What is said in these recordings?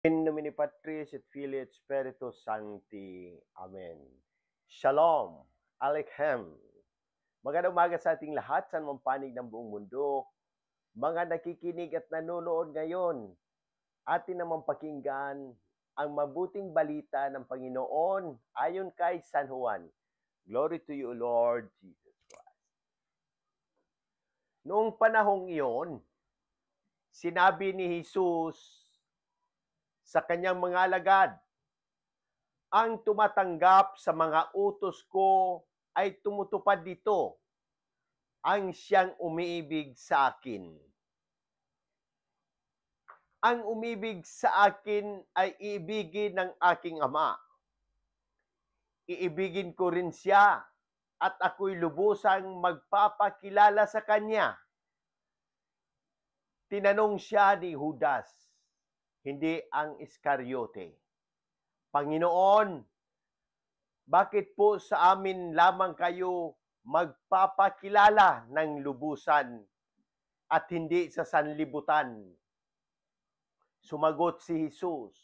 In nomine Patris et Filii et Spiritus Sancti. Amen. Shalom. Aleichem. Magandang umaga sa ating lahat sa anumang panig ng buong mundo. Mga nakikinig at nanonood ngayon, atin namang pakinggan ang mabuting balita ng Panginoon ayon kay San Juan. Glory to you, Lord Jesus Christ. Noong panahong iyon, sinabi ni Jesus sa kanyang mga alagad, ang tumatanggap sa mga utos ko ay tumutupad dito, ang siyang umiibig sa akin. Ang umibig sa akin ay iibigin ng aking Ama. Iibigin ko rin siya at ako'y lubusang magpapakilala sa kanya. Tinanong siya ni Judas, hindi ang Iscariote, Panginoon, bakit po sa amin lamang kayo magpapakilala ng lubusan at hindi sa sanlibutan? Sumagot si Jesus,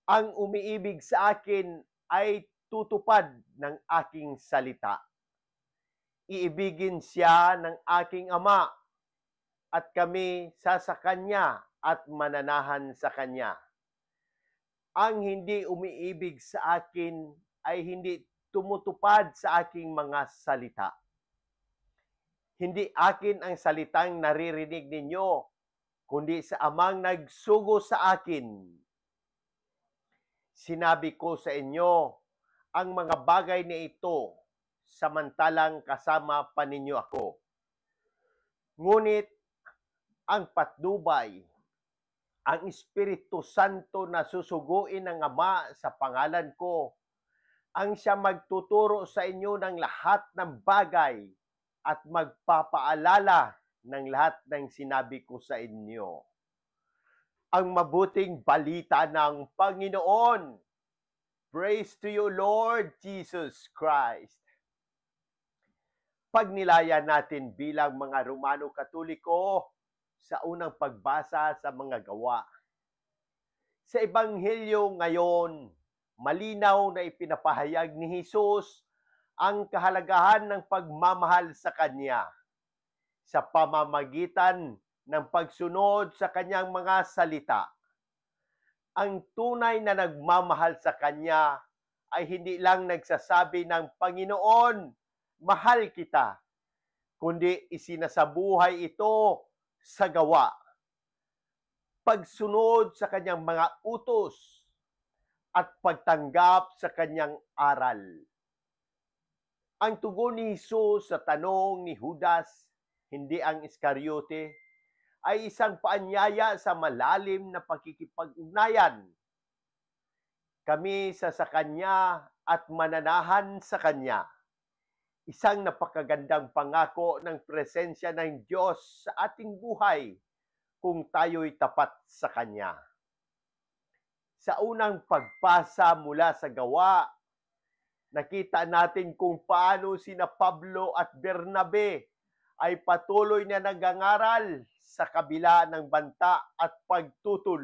ang umiibig sa akin ay tutupad ng aking salita. Iibigin siya ng aking Ama at kami sa kanya at mananahan sa kanya. Ang hindi umiibig sa akin ay hindi tumutupad sa aking mga salita. Hindi akin ang salitang naririnig ninyo, kundi sa Amang nagsugo sa akin. Sinabi ko sa inyo ang mga bagay na ito samantalang kasama pa ninyo ako. Ngunit ang patnubay, ang Espiritu Santo na susuguin ng Ama sa pangalan ko, ang siya magtuturo sa inyo ng lahat ng bagay at magpapaalala ng lahat ng sinabi ko sa inyo. Ang mabuting balita ng Panginoon. Praise to you, Lord Jesus Christ. Pagnilaya natin bilang mga Romano Katoliko sa unang pagbasa sa mga gawa. Sa Ebanghelyo ngayon, malinaw na ipinapahayag ni Jesus ang kahalagahan ng pagmamahal sa Kanya sa pamamagitan ng pagsunod sa Kanyang mga salita. Ang tunay na nagmamahal sa Kanya ay hindi lang nagsasabi ng Panginoon, mahal kita, kundi isinasabuhay ito sa gawa. Pagsunod sa kanyang mga utos at pagtanggap sa kanyang aral. Ang tugon ni Jesus sa tanong ni Judas, hindi ang Iscariote, ay isang paanyaya sa malalim na pakikipag-ugnayan. Kami sa kanya at mananahan sa kanya. Isang napakagandang pangako ng presensya ng Diyos sa ating buhay kung tayo'y tapat sa Kanya. Sa unang pagbasa mula sa gawa, nakita natin kung paano sina Pablo at Bernabe ay patuloy na nagangaral sa kabila ng banta at pagtutol.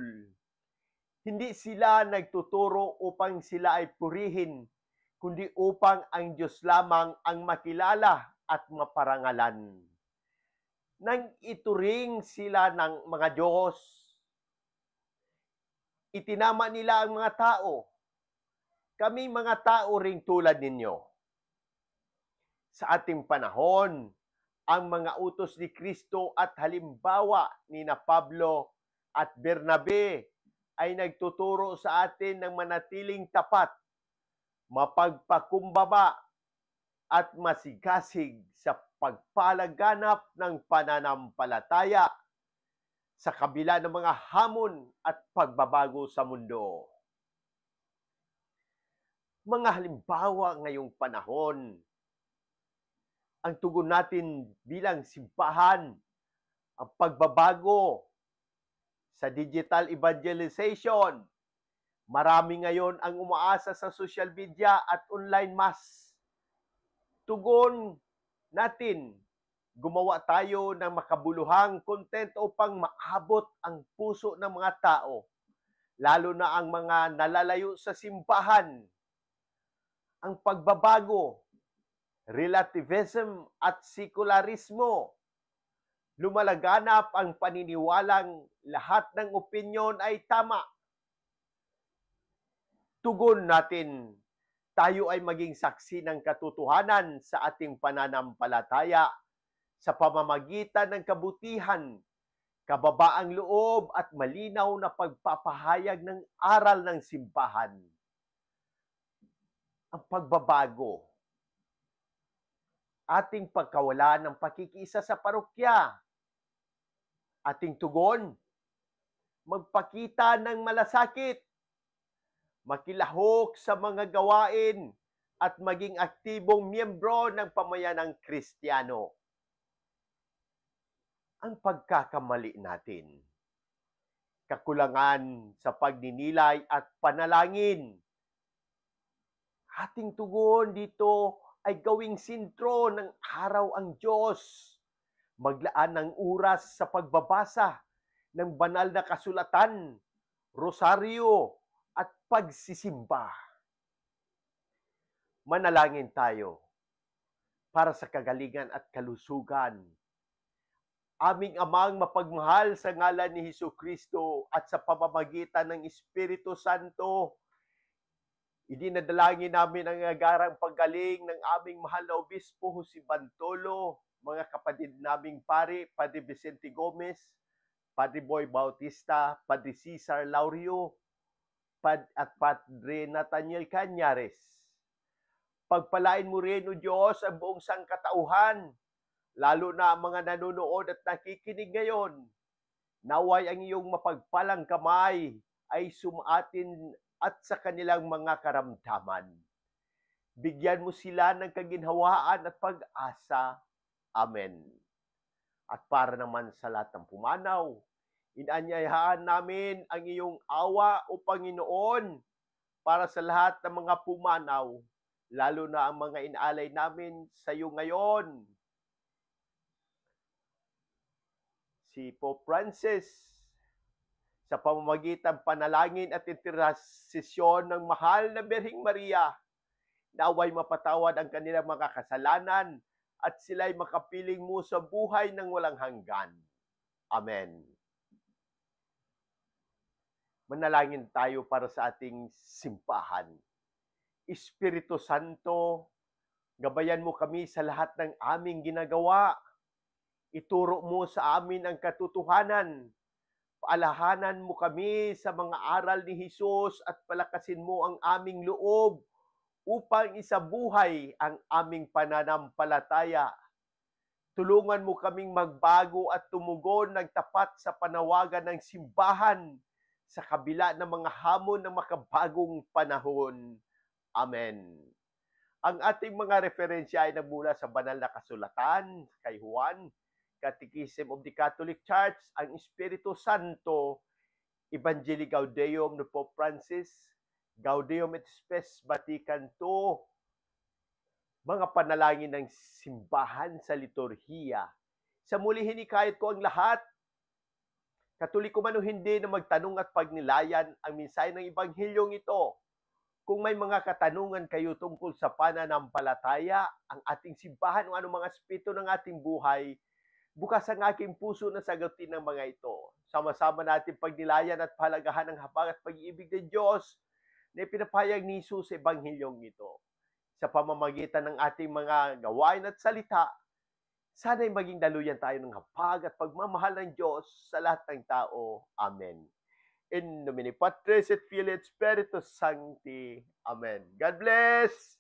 Hindi sila nagtuturo upang sila ay purihin, kundi upang ang Diyos lamang ang makilala at maparangalan. Nang ituring sila ng mga Diyos, itinama nila ang mga tao. Kami mga tao ring tulad ninyo. Sa ating panahon, ang mga utos ni Kristo at halimbawa ni na Pablo at Bernabe ay nagtuturo sa atin ng manatiling tapat, mapagpakumbaba at masigasig sa pagpalaganap ng pananampalataya sa kabila ng mga hamon at pagbabago sa mundo. Mga halimbawa ngayong panahon, ang tugon natin bilang simbahan, ang pagbabago sa digital evangelization. Marami ngayon ang umaasa sa social media at online mass. Tugon natin, gumawa tayo ng makabuluhang content upang maabot ang puso ng mga tao. lalo na ang mga nalalayo sa simbahan. Ang pagbabago, relativism at sekularismo. Lumalaganap ang paniniwalang lahat ng opinyon ay tama. Tugon natin, tayo ay maging saksi ng katotohanan sa ating pananampalataya sa pamamagitan ng kabutihan, kababaang loob at malinaw na pagpapahayag ng aral ng simbahan. Ang pagbabago, ating pagkawalan ng pakikiisa sa parokya, ating tugon, magpakita ng malasakit, makilahok sa mga gawain at maging aktibong miyembro ng pamayanang Kristiyano. Ang pagkakamali natin, kakulangan sa pagninilay at panalangin. Ating tugon dito ay gawing sentro ng araw ang Diyos. Maglaan ng oras sa pagbabasa ng banal na kasulatan, rosaryo, at pagsisimba. Manalangin tayo para sa kagalingan at kalusugan. Aming Amang mapagmahal, sa ngalan ni Hesukristo at sa pamamagitan ng Espiritu Santo, idinadalangin namin ang agarang paggaling ng aming mahal na Obispo Jose Bantolo, mga kapatid naming pari, Padre Vicente Gomez, Padre Boy Bautista, Padre Cesar Laurio, at Padre Nathaniel Cañares. Pagpalain mo rin, O Diyos, ang buong sangkatauhan, lalo na ang mga nanonood at nakikinig ngayon. Naway ang iyong mapagpalang kamay ay sumaatin at sa kanilang mga karamdaman. Bigyan mo sila ng kaginhawaan at pag-asa. Amen. At para naman sa lahat ng pumanaw, inanyayahan namin ang iyong awa, O Panginoon, para sa lahat ng mga pumanaw, lalo na ang mga inaalay namin sa iyo ngayon. Si Pope Francis, sa pamamagitan panalangin at intercesyon ng mahal na Birheng Maria, naway mapatawad ang kanilang mga kasalanan at sila'y makapiling mo sa buhay ng walang hanggan. Amen. Manalangin tayo para sa ating simbahan. Espiritu Santo, gabayan mo kami sa lahat ng aming ginagawa. Ituro mo sa amin ang katotohanan. Paalahanan mo kami sa mga aral ni Jesus at palakasin mo ang aming loob upang isabuhay ang aming pananampalataya. Tulungan mo kaming magbago at tumugon ng tapat sa panawagan ng simbahan sa kabila ng mga hamon ng makabagong panahon. Amen. Ang ating mga referensya ay nagmula sa banal na kasulatan kay Juan, Catechism of the Catholic Church, ang Espiritu Santo, Evangelii Gaudium ni Pope Francis, Gaudium et Spes Vatican II, mga panalangin ng simbahan sa liturhiya. Sa muli hinikayat ko ang lahat, Katoliko man o hindi, na magtanong at pagnilayan ang mensahe ng Ebanghilyong ito. Kung may mga katanungan kayo tungkol sa pananampalataya, ang ating simbahan o anumang aspeto ng ating buhay, bukas ang aking puso na sagutin ng mga ito. Sama-sama natin pagnilayan at pahalagahan ng habag at pag-iibig ng Diyos na ipinapahayag ni Jesus sa Ebanghilyong ito. Sa pamamagitan ng ating mga gawain at salita, sana'y maging daluyan tayo ng habag at pagmamahal ng Diyos sa lahat ng tao. Amen. In nomine Patris et Filii et Spiritus Sancti. Amen. God bless!